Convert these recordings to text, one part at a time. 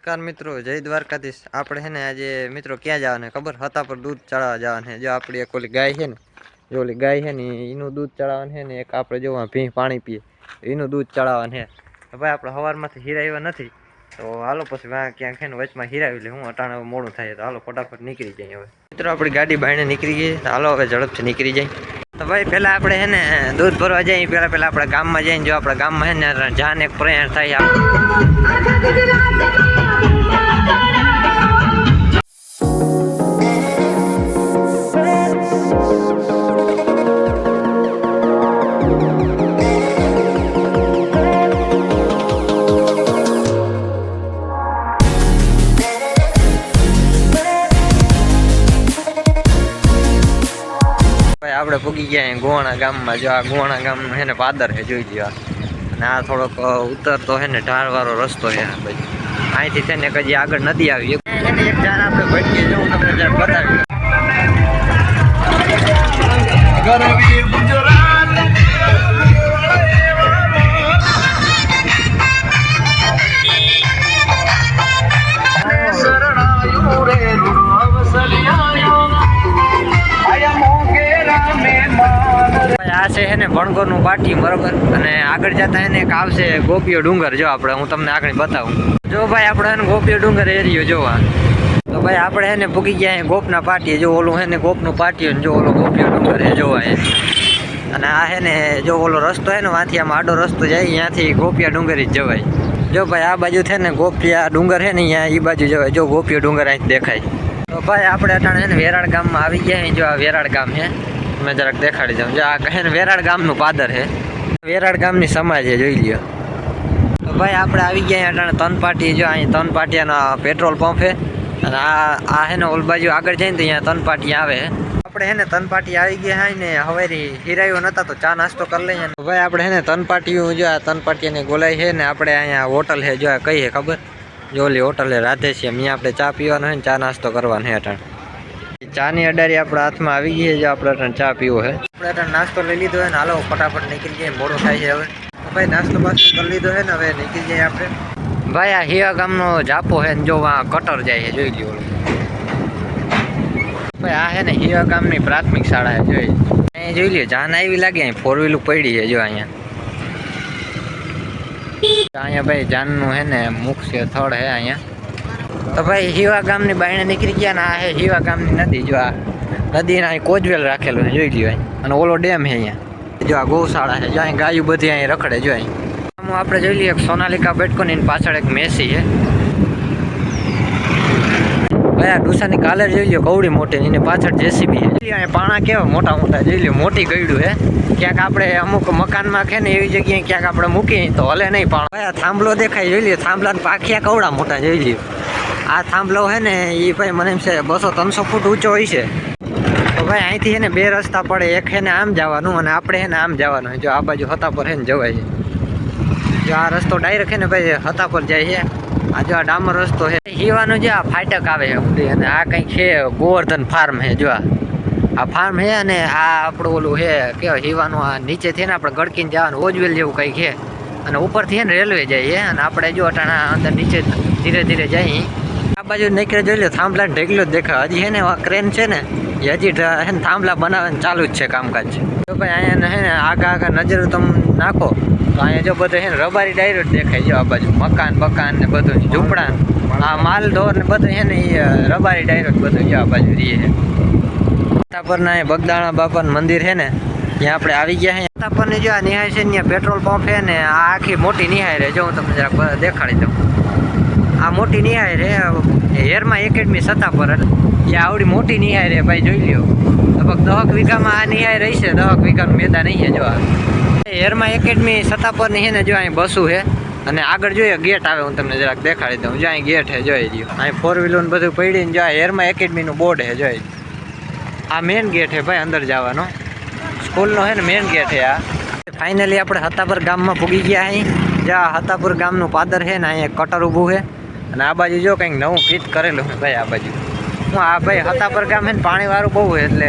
નમસ્કાર મિત્રો, જય દ્વારકાધીશ। આપણે છે ને આજે મિત્રો ક્યાં જવાના ખબર? હતા પર દૂધ ચડાવવા જવાના છે। જો આપણી એક ઓલી ગાય છે ને, જો ઓલી ગાય છે ને એનું દૂધ ચડાવવાનું છે ને, એક આપણે જો ભીં પાણી પીએ એનું દૂધ ચડાવવાનું છે। તો ભાઈ આપણે સવારમાંથી હીરાવ્યા નથી, તો હાલો પછી ક્યાંક છે ને વચમાં હીરાવી લે। હું અટાણે મોડું થાય તો હાલો ફટાફટ નીકળી જાય। હવે મિત્રો આપણી ગાડી બાયણે નીકળી ગઈ, હાલો હવે ઝડપથી નીકળી જાય। તો ભાઈ પહેલાં આપણે છે ને દૂધ ભરવા જઈએ, પહેલાં આપણે ગામમાં જઈને જો આપણા ગામમાં છે ને જાન એક પ્રયાણ થાય। આપણે પૂગી ગયા ગોવાણા ગામમાં। જો આ ગોવાણા ગામનું છે ને પાદર છે, જોઈ લ્યો। અને આ થોડોક ઉતરતો છે ને ઢાળવાળો રસ્તો છે આ બાજુ। અહીંથી છે ને કદી આગળ નદી આવી એક જાન આપણે ભટકી જો હું તમને જાણ બતાવી। આ છે ને ભણગોરનું પાટી બરોબર, અને આગળ જતા એને એક આવશે ગોપીઓ ડુંગર। જો આપણે હું તમને આગળ બતાવું। જો ભાઈ આપણે એને ગોપીઓ ડુંગર એરિયો જોવા। તો ભાઈ આપણે એને પૂગી ગયા ગોપના પાટીએ। જો ઓલું છે ને ગોપનું પાટીઓ, જો ઓલો ગોપીઓ ડુંગર એ જોવા એ। અને આ છે ને જો ઓલો રસ્તો છે ને વાંથી આમ આડો રસ્તો જાય, ત્યાંથી ગોપિયા ડુંગર જ જવાય। જો ભાઈ આ બાજુ છે ને ગોપિયા ડુંગર છે ને અહીંયા એ બાજુ જવાય। જો ગોપીઓ ડુંગર અહીં દેખાય। તો ભાઈ આપણે અટાણે છે ને વેરાળ ગામમાં આવી ગયા। જો આ વેરાળ ગામ છે, મેં જરાક દેખાડી દઉં। જો આ કહે ને વેરાળ ગામનું પાદર છે, વેરાળ ગામની સમાજ છે, જોઈ લ્યો। તો ભાઈ આપણે આવી ગયા અટાણે તનપાટી। જો અહીં તનપાટિયાનો પેટ્રોલ પંપ છે, અને આ છે ને ઓલ બાજુ આગળ જઈને તો અહીંયા તનપાટી આવે। આપણે છે ને તનપાટી આવી ગયા હોય ને હવેરી હીરાયો નતા તો ચા નાસ્તો કરી લઈએ। ભાઈ આપણે છે ને તનપાટીયું જો આ તનપાટીયાની ગોલાઈ છે ને, આપણે અહીંયા હોટલ છે, જો આ કઈ છે ખબર? જો ઓલી હોટલ છે રાધેશ્યામ, અહીંયા આપણે ચા પીવાનો છે ને ચા નાસ્તો કરવાનો છે અટાણે। ચાની અડારી આપણા હાથમાં આવી ગઈ છે, જો આપણે અટાણે ચા પીવો છે। આપણે અટાણે નાસ્તો લઈ લીધો છે ને, હાલો ફટાફટ નીકળી જાય, મોડું થાય છે હવે। ભાઈ નાસ્તો બાસ્તો કરી લીધો છે ને, હવે નીકળી જાય આપણે। ભાઈ આ હિયા ગામનો જાપો છે ને, જો આ કટર જાય છે, જોઈ લ્યો। ભાઈ આ છે ને હિયા ગામની પ્રાથમિક શાળા છે, જોઈ અહીંયા જોઈ લ્યો। જાન આવી લાગે, અહીં ફોર વ્હીલ પડી છે, જો અહીંયા ભાઈ જાનનું છે ને મુખ્ય સ્થળ છે અહીંયા। તો ભાઈ હિવા ગામની બાયણે નીકળી ગયા ને, આ છે હિવા ગામની નદી। જો આ નદીને અહીં કોજવેલ રાખેલું છે, જોઈ લ્યો। અને ઓલો ડેમ છે અહીંયા। જો આ ગૌશાળા છે, જો અહીં ગાયું બધી અહીં રખડે। જો અહીં આપણે જોઈ લઈએ એક સોનાલિકા બેટકોની પાછળ એક મેસી છે। ભાઈ આ ડુસાની કાલર જોઈ લ્યો, કવડી મોટી, એની પાછળ જેસીબી છે। અહીંયા પાણા કેવા મોટા મોટા, જોઈ લ્યો, મોટી ગયડું છે। ક્યાંક આપણે અમુક મકાનમાં છે ને એવી જગ્યાએ ક્યાંક આપણે મૂકીએ તો હલે નહીં પાણા। ભાઈ આ થાંભલો દેખાય, જોઈ લ્યો, થાંભલાના પાખિયા કવડા મોટા, જોઈ લ્યો। આ થાંભલો છે ને એ ભાઈ મને એમ છે 200-300 ફૂટ ઊંચો હોય છે। તો ભાઈ અહીંથી છે ને બે રસ્તા પડે, એક છે ને આમ જવાનું અને આપણે છે ને આમ જવાનું। જો આ બાજુ હતા પર છે ને જવાય છે। જો આ રસ્તો ડાયરેક્ટ છે ને ભાઈ હતા પર જાય છે। આ જો આ ડામર રસ્તો છે, હીવાનું જે આ ફાટક આવે છે ઊંડી, અને આ કંઈક છે ગોવર્ધન ફાર્મ છે। જો આ ફાર્મ છે, અને આ આપણું ઓલું છે કેવાય હીવાનું, આ નીચેથી ને આપણે ગળકીને જવાનું ઓજવેલ જેવું કંઈક છે, અને ઉપરથી છે ને રેલવે જાય છે। અને આપણે જો અટાણા અંદર નીચે ધીરે ધીરે જઈએ। આ બાજુ નીકળે જોઈ લો, થાંભલા ઢેકલો જ દેખાય। હજી છે ને ક્રેન છે ને એ હજી છે ને થાંભલા બનાવવાનું ચાલુ જ છે કામકાજ। તો ભાઈ અહીંયા છે ને આગા નજર તમે નાખો તો અહીંયા જો બધું છે ને રબારી ડાયરો જ દેખાય। જો આ બાજુ મકાન બકાન ને બધું ઝૂંપડા, આ માલ ઢોર ને બધું છે ને એ રબારી ડાયરો જ બધું જો આ બાજુ રહીએ છે। તાપરના બગદાણા બાપાનું મંદિર છે ને, ત્યાં આપણે આવી ગયા છે। તાપરની જો આ નિહાય છે, ત્યાં પેટ્રોલ પંપ છે ને, આ આખી મોટી નિહાય રહે। જો હું તમને જરાક દેખાડી દઉં। આ મોટી નિહાય રે હેરમાં એકેડમી સત્તાપર, એ આવડી મોટી નિહાય રે ભાઈ, જોઈ લ્યો। લગભગ 10 વીઘામાં આ નિહાય રહી છે, 10 વીઘાનું મેદાન નહીં છે। જો આ હેરમાં એકેડમી સત્તાપરની છે ને, જો અહીં બસું છે, અને આગળ જોઈએ ગેટ આવે, હું તમને જરાક દેખાડી દઉં। જો અહીં ગેટ છે, જોઈ લ્યો। અહીં ફોર વ્હીલર બધું પડીને જો હેરમાં એકેડમીનું બોર્ડ છે, જોઈ। આ મેન ગેટ છે ભાઈ અંદર જવાનો, સ્કૂલનો છે ને મેન ગેટ છે આ। ફાઇનલી આપણે હતાપર ગામમાં પૂગી ગયા અહીં। જ્યાં હતાપુર ગામનું પાદર છે ને, અહીંયા કટર ઊભું છે, અને આ બાજુ જો કંઈક નવું પીત કરેલું છે ભાઈ। આ બાજુ હું આ ભાઈ હતાપર ગામ છે ને પાણીવાળું બહુ છે, એટલે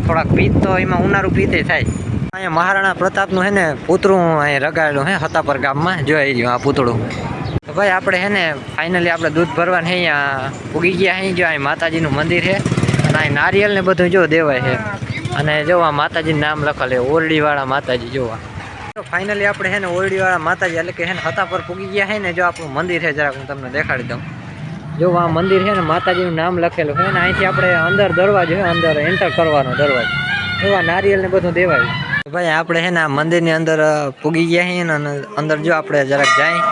થોડાક પીત તો એમાં ઉનાળું પીતે થાય। અહીંયા મહારાણા પ્રતાપનું છે ને પૂતળું અહીંયા રગાડેલું છે હતાપર ગામમાં, જોઈ રહ્યું આ પૂતળું। તો ભાઈ આપણે હે ને ફાઇનલી આપણે દૂધ ભરવાને અહીંયા ઉગી ગયા અહીં જો અહીં માતાજીનું મંદિર છે અને અહીં નારિયેલ ને બધું જો દેવાય છે અને જો આ માતાજીનું નામ લખેલ છે ઓરડીવાળા માતાજી જોવા. તો ફાઇનલી આપણે હે ને ઓરડીવાળા માતાજી એટલે કે હે ને હતા પર પૂગી ગયા છે ને જો આપણું મંદિર છે જરાક હું તમને દેખાડી દઉં. જો આ મંદિર છે ને માતાજીનું નામ લખેલું છે ને અહીંથી આપણે અંદર દરવાજો છે અંદર એન્ટર કરવાનો દરવાજો એવા નારિયેલ ને બધું દેવાય. ભાઈ આપણે છે ને આ મંદિરની અંદર પૂગી ગયા છીએ ને અંદર જો આપણે જરાક જાય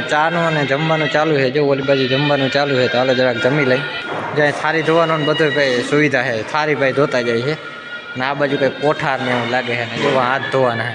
ચાનું અને જમવાનું ચાલુ છે. જો ઓલી બાજુ જમવાનું ચાલુ છે તો હાલો જરાક જમી લઈ. જ્યાં થાળી ધોવાનું બધું ભાઈ સુવિધા છે થાળી ભાઈ ધોતા જાય છે અને આ બાજુ કંઈ કોઠાર ને એવું લાગે છે ને જો હાથ ધોવાના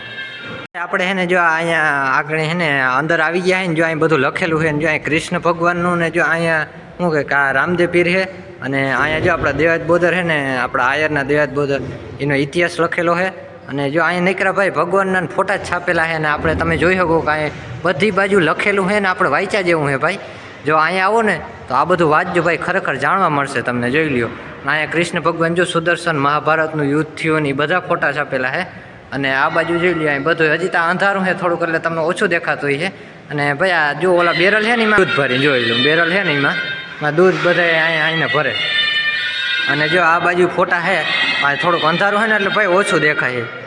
છે. આપણે છે ને જો અહીંયા આગળ છે ને અંદર આવી ગયા છે ને જો અહીં બધું લખેલું છે ને જો અહીં કૃષ્ણ ભગવાનનું ને જો અહીંયા શું કે આ રામદેવ પીર છે અને અહીંયા જો આપણા દેવાજ બોદર છે ને આપણા આયરના દેવાજ બોદર એનો ઇતિહાસ લખેલો છે અને જો અહીંયા નીકળ્યા ભાઈ ભગવાનના ફોટા જ છાપેલા છે ને આપણે તમે જોઈ શકો કે અહીં બધી બાજુ લખેલું છે ને આપણે વાંચ્યા જેવું છે ભાઈ. જો અહીંયા આવો ને તો આ બધું વાંચજો ભાઈ ખરેખર જાણવા મળશે તમને જોઈ લ્યો. અહીંયા કૃષ્ણ ભગવાન જો સુદર્શન મહાભારતનું યુદ્ધ થયું ને એ બધા ફોટા છાપેલા છે અને આ બાજુ જોઈ લ્યો અહીં બધું હજી તો અંધારું છે થોડુંક એટલે તમને ઓછું દેખાતું હોય છે. અને ભાઈ આ જો ઓલા બેરલ છે ને એમાં દૂધ ભરી જોઈ લો બેરલ છે ને એમાં દૂધ બધા અહીંયા આવીને ભરે અને જો આ બાજુ ફોટા છે આ થોડુંક અંધારું છે ને એટલે ભાઈ ઓછું દેખાય છે.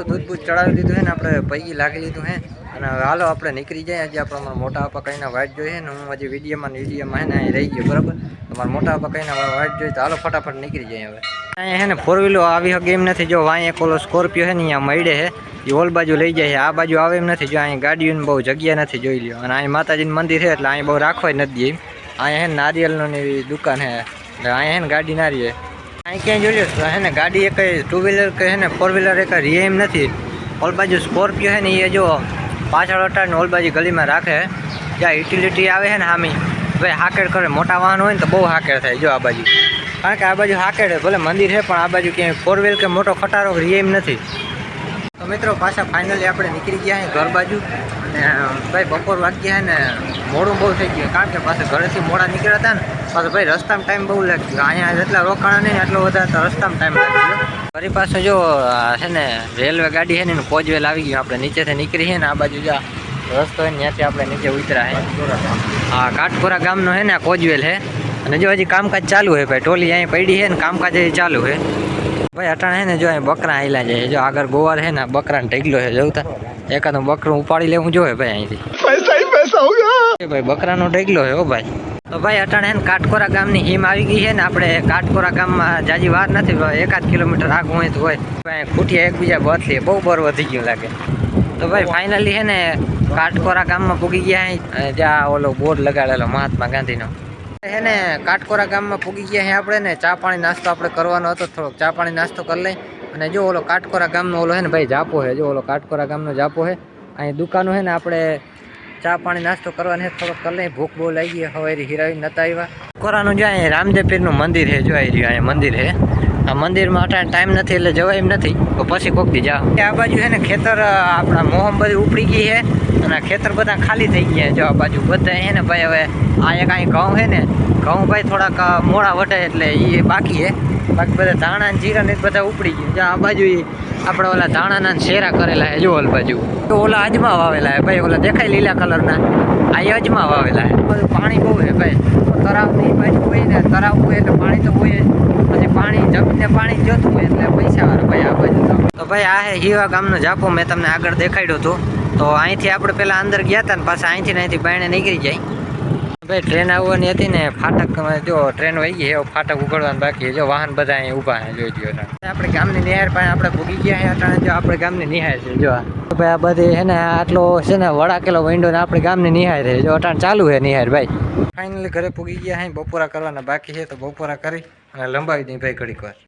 દૂધ બૂધ ચડાવી દીધું છે ને આપણે પૈકી લાગી લીધું છે અને હાલો આપણે નીકળી જાય. હજી આપણે મોટા આપા કઈને વાઇટ જોઈએ ને હું હજી વિડીયોમાં હે ને અહીં રહી ગયો બરાબર. તમારા મોટા આપા કઈને વાઇટ જોઈએ તો હાલો ફટાફટ નીકળી જાય. હવે અહીંયા છે ને ફોર વ્હીલો આવી શકે એમ નથી. જો અહીંયા એક ઓલો સ્કોર્પિયો છે ને અહીંયા મળે છે એ ઓલ બાજુ લઈ જાય છે આ બાજુ આવે એમ નથી. જો અહીંયા ગાડીઓની બહુ જગ્યા નથી જોઈ લ્યો અને અહીં માતાજીનું મંદિર છે એટલે અહીં બહુ રાખવાય નથી એમ. અહીંયા છે ને નારિયેલની એવી દુકાન છે એટલે અહીંયા છે ને ગાડી ના રહીએ. અહીં ક્યાંય જોઈ લો હે ને ગાડી એ કંઈ ટુ વ્હીલર કે છે ને ફોર વ્હીલર એ કંઈ રીએ એમ નથી. ઓલ બાજુ સ્કોર્પિયો છે ને એ જો પાછળ અટાડીને ઓલ બાજુ ગલીમાં રાખે જ્યાં યુટિલિટી આવે છે ને સામી ભાઈ હાકેડ કરે. મોટા વાહન હોય ને તો બહુ હાકેડ થાય જો આ બાજુ કારણ કે આ બાજુ હાકેડ ભલે મંદિર છે પણ આ બાજુ ક્યાંય ફોર વ્હીલ કે મોટો ખટારો રીએ એમ નથી. તો મિત્રો પાછા ફાઇનલી આપણે નીકળી ગયા છીએ ઘર બાજુ અને ભાઈ બપોર વાગ્યા ને મોડું બહુ થઈ ગયું કારણ કે પાછા ઘરેથી મોડા નીકળ્યા હતા ને પાછું ભાઈ રસ્તામાં ટાઈમ બહુ લાગ્યો. અહીંયા જેટલા રોકાણા નહીં એટલો વધારે તો રસ્તામાં ટાઈમ લાગી ગયો. ફરી પાછું જો છે ને રેલવે ગાડી છે ને એનું કોજવેલ આવી ગયું. આપણે નીચેથી નીકળી છે ને આ બાજુ જ્યાં રસ્તો હોય ને ત્યાંથી આપણે નીચે ઉતરા છે. હા કાટપુરા ગામનો છે ને આ કોજવેલ છે અને જો હજી કામકાજ ચાલુ છે ભાઈ. ટોલી અહીં પડી છે ને કામકાજ હજી ચાલુ છે ભાઈ. અટાણે છે ને જો અહીં બકરા આવેલા જાય જો આગળ ગોવાર છે ને બકરાને ઢગલો છે જોતા એકાદું બકરું ઉપાડી લેવું જોઈએ ભાઈ અહીંથી. પૈસા હો ગયા ભાઈ બકરાનો ઢગલો છે હો ભાઈ. તો ભાઈ અટાણે ને કાટકોરા ગામની હિમ આવી ગઈ છે ને આપણે કાટકોરા ગામમાં જાજી વાર નથી 1 કિલોમીટર આગળ હોય તો હોય ખૂટિયા એકબીજા બદલીએ બહુ બર વધી ગયું લાગે. તો ભાઈ ફાઇનલી છે ને કાટકોરા ગામમાં પૂગી ગયા જ્યાં ઓલો બોર્ડ લગાડેલો મહાત્મા ગાંધીનો છે ને કાટકોરા ગામમાં પૂગી ગયા છે આપણે ને ચા પાણી નાસ્તો આપણે કરવાનો હતો. થોડોક ચા પાણી નાસ્તો કરી લઈ અને જો ઓલો કાટકોરા ગામનો ઓલો છે ને ભાઈ જાપો છે જો ઓલો કાટકોરા ગામનો જાપો છે. અહીં દુકાનો છે ને આપણે ચા પાણી નાસ્તો કરવાની થોડોક કરી લઈ. ભૂખ બહુ લાગી હવે હિરાવી નતા આવ્યા. કોરાનું જો અહીંયા રામદેવ પીરનું મંદિર છે જો અહીંયા મંદિર છે. આ મંદિરમાં અટાણે ટાઈમ નથી એટલે જવાય એમ નથી તો પછી કોક દી જાઓ. આ બાજુ છે ને ખેતર આપણા મોહમ બધી ઉપડી ગઈ છે અને ખેતર બધા ખાલી થઈ ગયા જો આ બાજુ બધા છે ને ભાઈ. હવે આ એક અહીં ઘઉં છે ને ઘઉં ભાઈ થોડાક મોડા વટે એટલે એ બાકી છે. બાકી બધા ધાણા ને જીરા ને બધા ઉપડી ગયું. જ્યાં આ બાજુ આપણે ઓલા ધાણાના શેરા કરેલા છે જો ઓલ બાજુ ઓલા અજમા વાવેલા છે ભાઈ. ઓલા દેખાય લીલા કલરના આ અજમા વાવેલા છે. બધું પાણી બહુ છે ભાઈ. તળાવની બાજુ હોય ને તળાવ હોય એટલે પાણી તો હોય જ. પછી પાણી જમીનને પાણી જોતું હોય એટલે પૈસાવાળા ભાઈ આ બાજુ. તો ભાઈ આ હે હીવા ગામનો જાપો મેં તમને આગળ દેખાડ્યો હતો. તો અહીંથી આપણે પહેલાં અંદર ગયા હતા ને પાછા અહીંથી બાયણે નીકળી જાય ભાઈ. ટ્રેન આવવાની હતી ને ફાટક જો ટ્રેન વહી ગઈ એવો ફાટક ઉઘડવાનું બાકી જો વાહન બધા અહીં ઊભા છે જોઈ લો. આપણે ગામની નિહાર પાસે આપણે ભૂગી ગયા છે અટાણે જો આપણે ગામની નિહાર છે જો ભાઈ. આ બધી છે ને આટલો છે ને વડાકેલો વિન્ડો ને આપણે ગામની નિહાર છે જો અટાણે ચાલુ છે નિહાર ભાઈ. ફાઇનલી ઘરે પૂગી ગયા છે. બપોરા કરવાના બાકી છે તો બપોરા કરી અને લંબાવી દઈ ભાઈ ઘડીક વાર.